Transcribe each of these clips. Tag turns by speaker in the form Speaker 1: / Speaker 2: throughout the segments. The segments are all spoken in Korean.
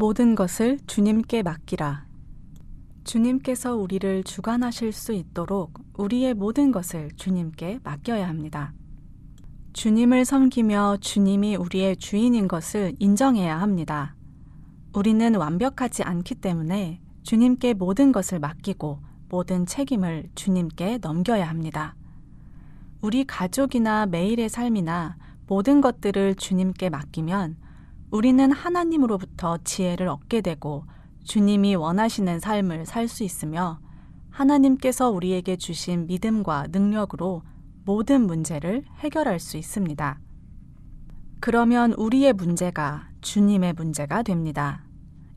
Speaker 1: 모든 것을 주님께 맡기라. 주님께서 우리를 주관하실 수 있도록 우리의 모든 것을 주님께 맡겨야 합니다. 주님을 섬기며 주님이 우리의 주인인 것을 인정해야 합니다. 우리는 완벽하지 않기 때문에 주님께 모든 것을 맡기고 모든 책임을 주님께 넘겨야 합니다. 우리 가족이나 매일의 삶이나 모든 것들을 주님께 맡기면 우리는 하나님으로부터 지혜를 얻게 되고 주님이 원하시는 삶을 살 수 있으며 하나님께서 우리에게 주신 믿음과 능력으로 모든 문제를 해결할 수 있습니다. 그러면 우리의 문제가 주님의 문제가 됩니다.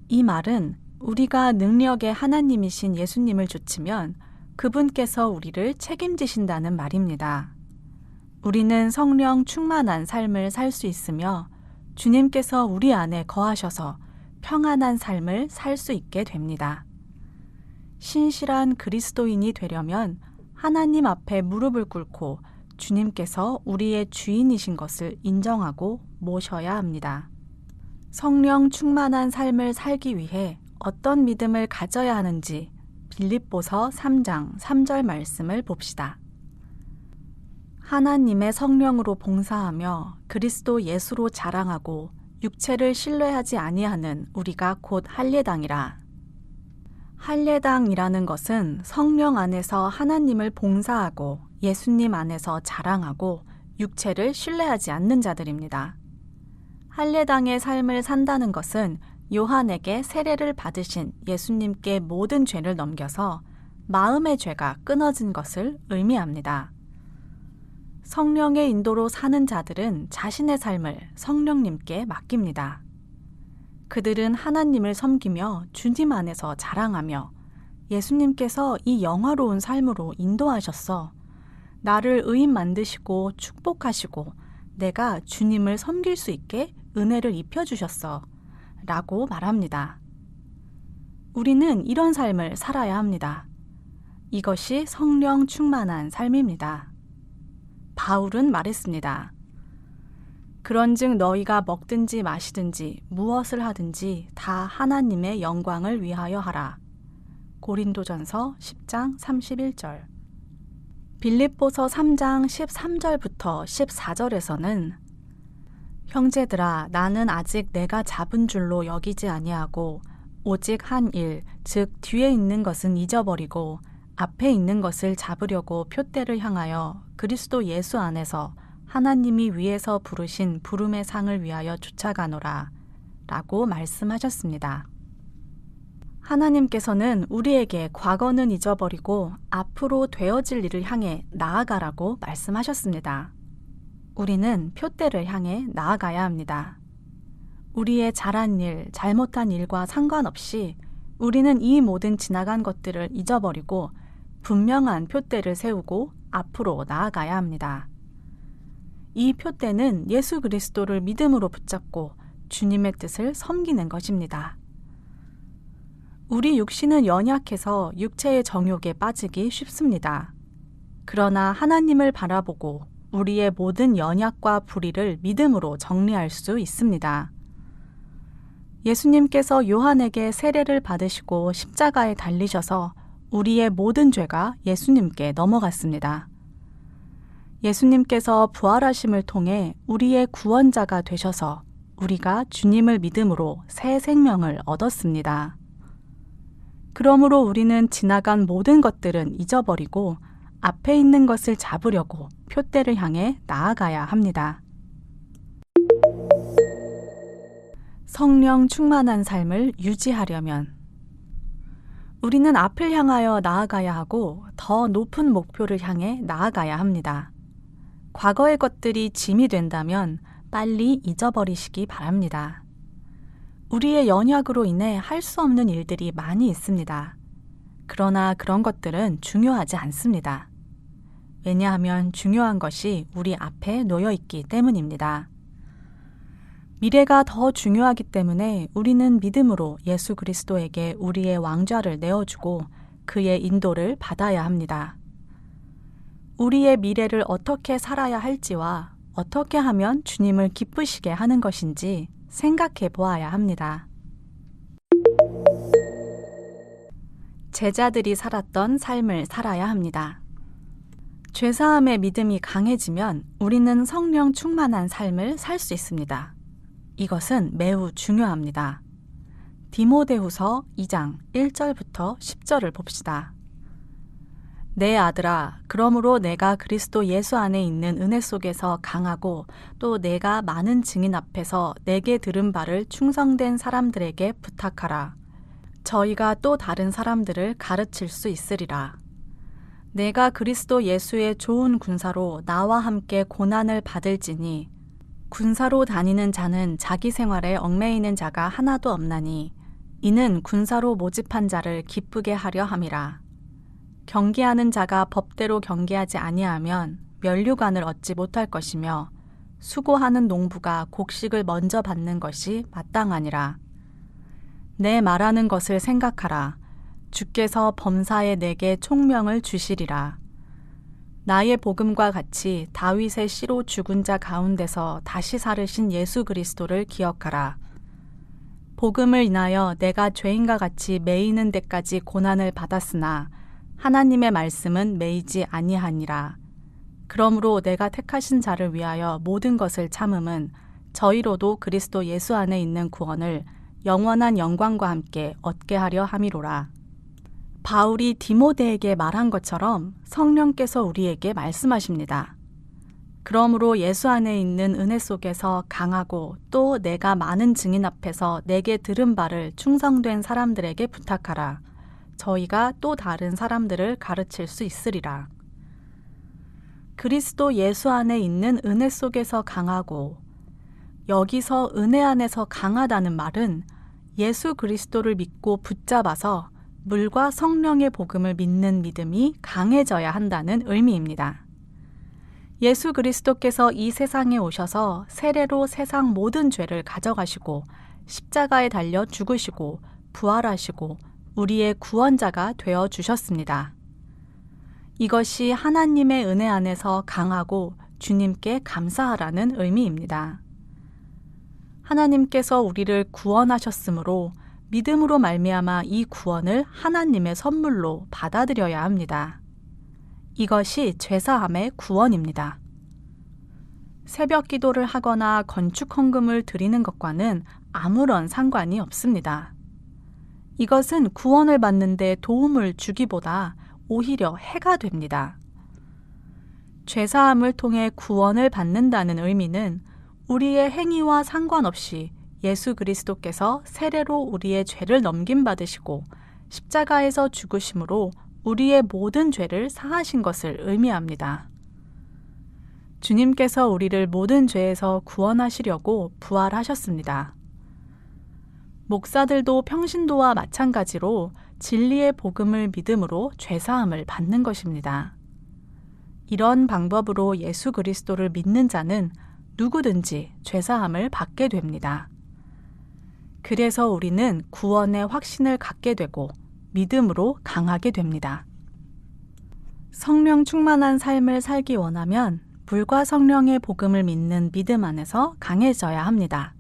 Speaker 1: 이 말은 우리가 능력의 하나님이신 예수님을 좇으면 그분께서 우리를 책임지신다는 말입니다. 우리는 성령 충만한 삶을 살 수 있으며 주님께서 우리 안에 거하셔서 평안한 삶을 살 수 있게 됩니다. 신실한 그리스도인이 되려면 하나님 앞에 무릎을 꿇고 주님께서 우리의 주인이신 것을 인정하고 모셔야 합니다. 성령 충만한 삶을 살기 위해 어떤 믿음을 가져야 하는지 빌립보서 3장 3절 말씀을 봅시다. 하나님의 성령으로 봉사하며 그리스도 예수로 자랑하고 육체를 신뢰하지 아니하는 우리가 곧 할례당이라. 할례당이라는 것은 성령 안에서 하나님을 봉사하고 예수님 안에서 자랑하고 육체를 신뢰하지 않는 자들입니다. 할례당의 삶을 산다는 것은 요한에게 세례를 받으신 예수님께 모든 죄를 넘겨서 마음의 죄가 끊어진 것을 의미합니다. 성령의 인도로 사는 자들은 자신의 삶을 성령님께 맡깁니다. 그들은 하나님을 섬기며 주님 안에서 자랑하며 예수님께서 이 영화로운 삶으로 인도하셨어. 나를 의인 만드시고 축복하시고 내가 주님을 섬길 수 있게 은혜를 입혀주셨어. 라고 말합니다. 우리는 이런 삶을 살아야 합니다. 이것이 성령 충만한 삶입니다. 바울은 말했습니다. 그런즉 너희가 먹든지 마시든지 무엇을 하든지 다 하나님의 영광을 위하여 하라. 고린도전서 10장 31절. 빌립보서 3장 13절부터 14절에서는 형제들아 나는 아직 내가 잡은 줄로 여기지 아니하고 오직 한 일, 즉 뒤에 있는 것은 잊어버리고 앞에 있는 것을 잡으려고 표대를 향하여 그리스도 예수 안에서 하나님이 위에서 부르신 부름의 상을 위하여 쫓아가노라 라고 말씀하셨습니다. 하나님께서는 우리에게 과거는 잊어버리고 앞으로 되어질 일을 향해 나아가라고 말씀하셨습니다. 우리는 표대를 향해 나아가야 합니다. 우리의 잘한 일, 잘못한 일과 상관없이 우리는 이 모든 지나간 것들을 잊어버리고 분명한 표대를 세우고 앞으로 나아가야 합니다. 이 표대는 예수 그리스도를 믿음으로 붙잡고 주님의 뜻을 섬기는 것입니다. 우리 육신은 연약해서 육체의 정욕에 빠지기 쉽습니다. 그러나 하나님을 바라보고 우리의 모든 연약과 불의를 믿음으로 정리할 수 있습니다. 예수님께서 요한에게 세례를 받으시고 십자가에 달리셔서 우리의 모든 죄가 예수님께 넘어갔습니다. 예수님께서 부활하심을 통해 우리의 구원자가 되셔서 우리가 주님을 믿음으로 새 생명을 얻었습니다. 그러므로 우리는 지나간 모든 것들은 잊어버리고 앞에 있는 것을 잡으려고 표대를 향해 나아가야 합니다. 성령 충만한 삶을 유지하려면 우리는 앞을 향하여 나아가야 하고 더 높은 목표를 향해 나아가야 합니다. 과거의 것들이 짐이 된다면 빨리 잊어버리시기 바랍니다. 우리의 연약으로 인해 할 수 없는 일들이 많이 있습니다. 그러나 그런 것들은 중요하지 않습니다. 왜냐하면 중요한 것이 우리 앞에 놓여 있기 때문입니다. 미래가 더 중요하기 때문에 우리는 믿음으로 예수 그리스도에게 우리의 왕좌를 내어주고 그의 인도를 받아야 합니다. 우리의 미래를 어떻게 살아야 할지와 어떻게 하면 주님을 기쁘시게 하는 것인지 생각해 보아야 합니다. 제자들이 살았던 삶을 살아야 합니다. 죄사함의 믿음이 강해지면 우리는 성령 충만한 삶을 살 수 있습니다. 이것은 매우 중요합니다. 디모데후서 2장 1절부터 10절을 봅시다. 내 아들아, 그러므로 내가 그리스도 예수 안에 있는 은혜 속에서 강하고 또 내가 많은 증인 앞에서 내게 들은 바를 충성된 사람들에게 부탁하라. 저희가 또 다른 사람들을 가르칠 수 있으리라. 내가 그리스도 예수의 좋은 군사로 나와 함께 고난을 받을지니 군사로 다니는 자는 자기 생활에 얽매이는 자가 하나도 없나니 이는 군사로 모집한 자를 기쁘게 하려 함이라. 경계하는 자가 법대로 경계하지 아니하면 면류관을 얻지 못할 것이며 수고하는 농부가 곡식을 먼저 받는 것이 마땅하니라. 내 말하는 것을 생각하라. 주께서 범사에 내게 총명을 주시리라. 나의 복음과 같이 다윗의 씨로 죽은 자 가운데서 다시 살으신 예수 그리스도를 기억하라. 복음을 인하여 내가 죄인과 같이 매이는 데까지 고난을 받았으나 하나님의 말씀은 매이지 아니하니라. 그러므로 내가 택하신 자를 위하여 모든 것을 참음은 저희로도 그리스도 예수 안에 있는 구원을 영원한 영광과 함께 얻게 하려 함이로라. 바울이 디모데에게 말한 것처럼 성령께서 우리에게 말씀하십니다. 그러므로 예수 안에 있는 은혜 속에서 강하고 또 내가 많은 증인 앞에서 내게 들은 바를 충성된 사람들에게 부탁하라. 저희가 또 다른 사람들을 가르칠 수 있으리라. 그리스도 예수 안에 있는 은혜 속에서 강하고, 여기서 은혜 안에서 강하다는 말은 예수 그리스도를 믿고 붙잡아서 물과 성령의 복음을 믿는 믿음이 강해져야 한다는 의미입니다. 예수 그리스도께서 이 세상에 오셔서 세례로 세상 모든 죄를 가져가시고 십자가에 달려 죽으시고 부활하시고 우리의 구원자가 되어 주셨습니다. 이것이 하나님의 은혜 안에서 강하고 주님께 감사하라는 의미입니다. 하나님께서 우리를 구원하셨으므로 믿음으로 말미암아 이 구원을 하나님의 선물로 받아들여야 합니다. 이것이 죄사함의 구원입니다. 새벽 기도를 하거나 건축 헌금을 드리는 것과는 아무런 상관이 없습니다. 이것은 구원을 받는 데 도움을 주기보다 오히려 해가 됩니다. 죄사함을 통해 구원을 받는다는 의미는 우리의 행위와 상관없이 예수 그리스도께서 세례로 우리의 죄를 넘김받으시고 십자가에서 죽으심으로 우리의 모든 죄를 사하신 것을 의미합니다. 주님께서 우리를 모든 죄에서 구원하시려고 부활하셨습니다. 목사들도 평신도와 마찬가지로 진리의 복음을 믿음으로 죄사함을 받는 것입니다. 이런 방법으로 예수 그리스도를 믿는 자는 누구든지 죄사함을 받게 됩니다. 그래서 우리는 구원의 확신을 갖게 되고 믿음으로 강하게 됩니다. 성령 충만한 삶을 살기 원하면 불과 성령의 복음을 믿는 믿음 안에서 강해져야 합니다.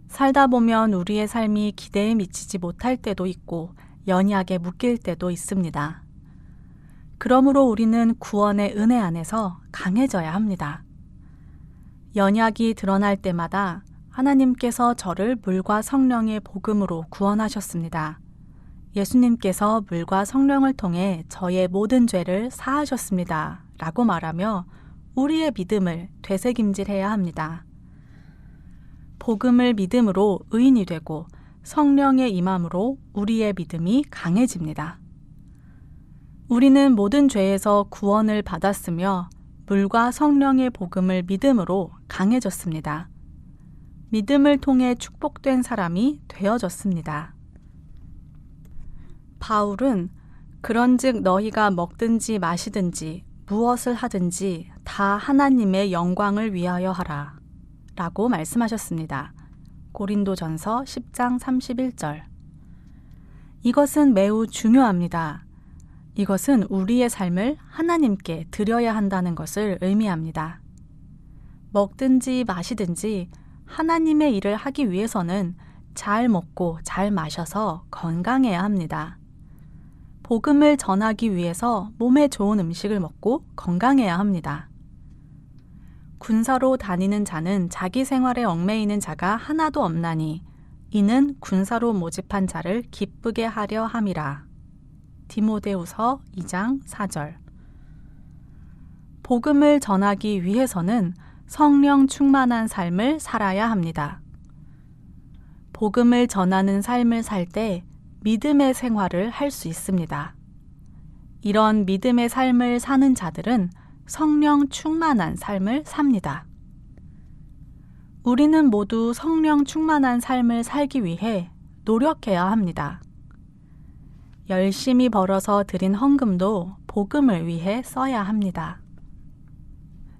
Speaker 1: 살다 보면 우리의 삶이 기대에 미치지 못할 때도 있고 연약에 묶일 때도 있습니다. 그러므로 우리는 구원의 은혜 안에서 강해져야 합니다. 연약이 드러날 때마다 하나님께서 저를 물과 성령의 복음으로 구원하셨습니다. 예수님께서 물과 성령을 통해 저의 모든 죄를 사하셨습니다. 라고 말하며 우리의 믿음을 되새김질해야 합니다. 복음을 믿음으로 의인이 되고 성령의 임함으로 우리의 믿음이 강해집니다. 우리는 모든 죄에서 구원을 받았으며 물과 성령의 복음을 믿음으로 강해졌습니다. 믿음을 통해 축복된 사람이 되어졌습니다. 바울은 그런즉 너희가 먹든지 마시든지 무엇을 하든지 다 하나님의 영광을 위하여 하라 라고 말씀하셨습니다. 고린도전서 10장 31절. 이것은 매우 중요합니다. 이것은 우리의 삶을 하나님께 드려야 한다는 것을 의미합니다. 먹든지 마시든지 하나님의 일을 하기 위해서는 잘 먹고 잘 마셔서 건강해야 합니다. 복음을 전하기 위해서 몸에 좋은 음식을 먹고 건강해야 합니다. 군사로 다니는 자는 자기 생활에 얽매이는 자가 하나도 없나니 이는 군사로 모집한 자를 기쁘게 하려 함이라. 디모데후서 2장 4절. 복음을 전하기 위해서는 성령 충만한 삶을 살아야 합니다. 복음을 전하는 삶을 살 때 믿음의 생활을 할 수 있습니다. 이런 믿음의 삶을 사는 자들은 성령 충만한 삶을 삽니다. 우리는 모두 성령 충만한 삶을 살기 위해 노력해야 합니다. 열심히 벌어서 드린 헌금도 복음을 위해 써야 합니다.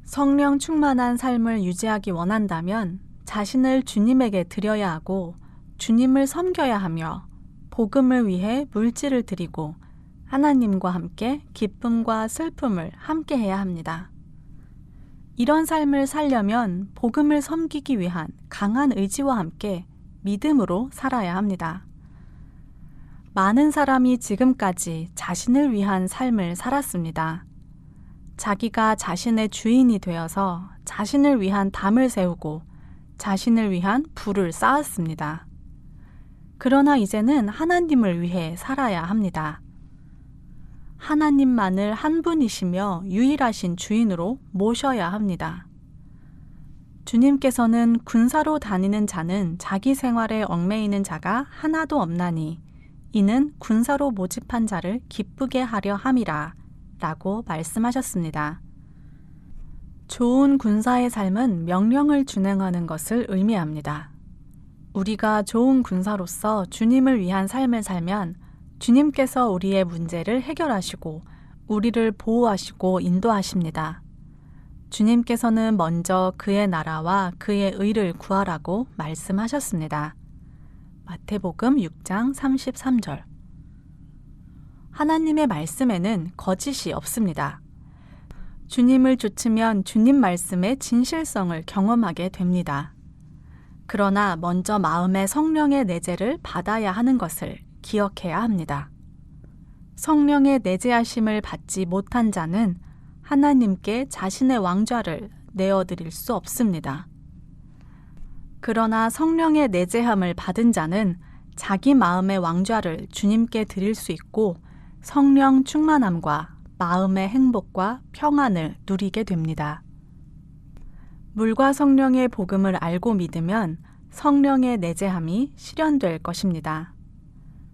Speaker 1: 성령 충만한 삶을 유지하기 원한다면 자신을 주님에게 드려야 하고 주님을 섬겨야 하며 복음을 위해 물질을 드리고 하나님과 함께 기쁨과 슬픔을 함께 해야 합니다. 이런 삶을 살려면 복음을 섬기기 위한 강한 의지와 함께 믿음으로 살아야 합니다. 많은 사람이 지금까지 자신을 위한 삶을 살았습니다. 자기가 자신의 주인이 되어서 자신을 위한 담을 세우고 자신을 위한 부를 쌓았습니다. 그러나 이제는 하나님을 위해 살아야 합니다. 하나님만을 한 분이시며 유일하신 주인으로 모셔야 합니다. 주님께서는 군사로 다니는 자는 자기 생활에 얽매이는 자가 하나도 없나니 이는 군사로 모집한 자를 기쁘게 하려 함이라 라고 말씀하셨습니다. 좋은 군사의 삶은 명령을 준행하는 것을 의미합니다. 우리가 좋은 군사로서 주님을 위한 삶을 살면 주님께서 우리의 문제를 해결하시고 우리를 보호하시고 인도하십니다. 주님께서는 먼저 그의 나라와 그의 의를 구하라고 말씀하셨습니다. 마태복음 6장 33절. 하나님의 말씀에는 거짓이 없습니다. 주님을 좇으면 주님 말씀의 진실성을 경험하게 됩니다. 그러나 먼저 마음에 성령의 내재를 받아야 하는 것을 기억해야 합니다. 성령의 내재하심을 받지 못한 자는 하나님께 자신의 왕좌를 내어드릴 수 없습니다. 그러나 성령의 내재함을 받은 자는 자기 마음의 왕좌를 주님께 드릴 수 있고 성령 충만함과 마음의 행복과 평안을 누리게 됩니다. 물과 성령의 복음을 알고 믿으면 성령의 내재함이 실현될 것입니다.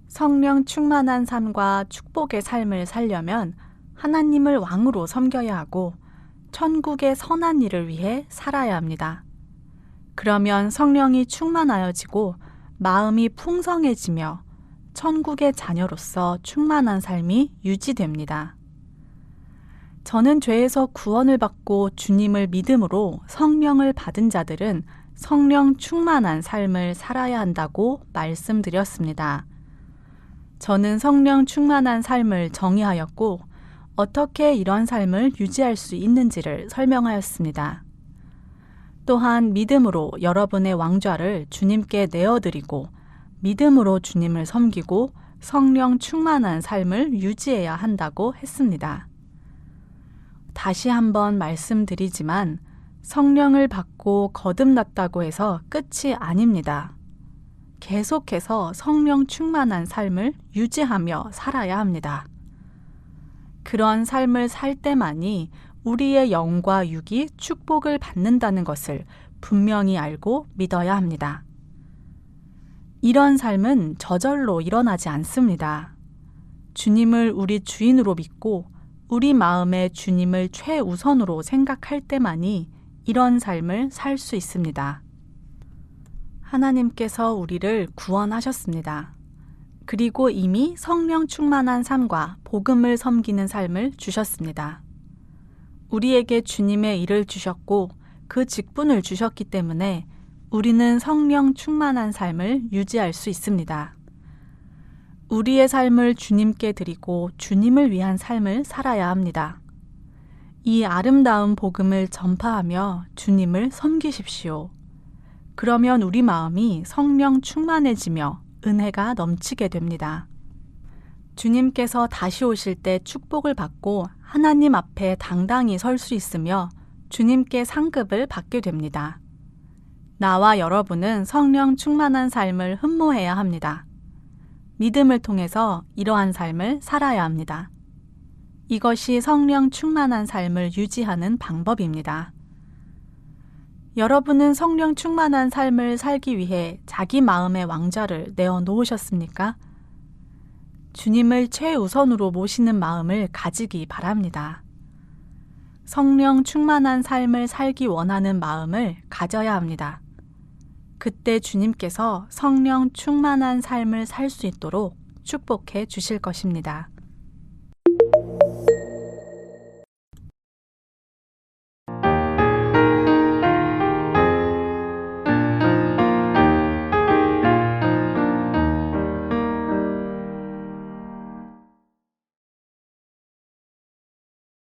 Speaker 1: 성령 충만한 삶과 축복의 삶을 살려면 하나님을 왕으로 섬겨야 하고 천국의 선한 일을 위해 살아야 합니다. 그러면 성령이 충만하여지고 마음이 풍성해지며 천국의 자녀로서 충만한 삶이 유지됩니다. 저는 죄에서 구원을 받고 주님을 믿음으로 성령을 받은 자들은 성령 충만한 삶을 살아야 한다고 말씀드렸습니다. 저는 성령 충만한 삶을 정의하였고 어떻게 이런 삶을 유지할 수 있는지를 설명하였습니다. 또한 믿음으로 여러분의 왕좌를 주님께 내어드리고 믿음으로 주님을 섬기고 성령 충만한 삶을 유지해야 한다고 했습니다. 다시 한번 말씀드리지만 성령을 받고 거듭났다고 해서 끝이 아닙니다. 계속해서 성령 충만한 삶을 유지하며 살아야 합니다. 그런 삶을 살 때만이 우리의 영과 육이 축복을 받는다는 것을 분명히 알고 믿어야 합니다. 이런 삶은 저절로 일어나지 않습니다. 주님을 우리 주인으로 믿고 우리 마음에 주님을 최우선으로 생각할 때만이 이런 삶을 살 수 있습니다. 하나님께서 우리를 구원하셨습니다. 그리고 이미 성령 충만한 삶과 복음을 섬기는 삶을 주셨습니다. 우리에게 주님의 일을 주셨고 그 직분을 주셨기 때문에 우리는 성령 충만한 삶을 유지할 수 있습니다. 우리의 삶을 주님께 드리고 주님을 위한 삶을 살아야 합니다. 이 아름다운 복음을 전파하며 주님을 섬기십시오. 그러면 우리 마음이 성령 충만해지며 은혜가 넘치게 됩니다. 주님께서 다시 오실 때 축복을 받고 하나님 앞에 당당히 설 수 있으며 주님께 상급을 받게 됩니다. 나와 여러분은 성령 충만한 삶을 흠모해야 합니다. 믿음을 통해서 이러한 삶을 살아야 합니다. 이것이 성령 충만한 삶을 유지하는 방법입니다. 여러분은 성령 충만한 삶을 살기 위해 자기 마음의 왕좌를 내어 놓으셨습니까? 주님을 최우선으로 모시는 마음을 가지기 바랍니다. 성령 충만한 삶을 살기 원하는 마음을 가져야 합니다. 그때 주님께서 성령 충만한 삶을 살 수 있도록 축복해 주실 것입니다.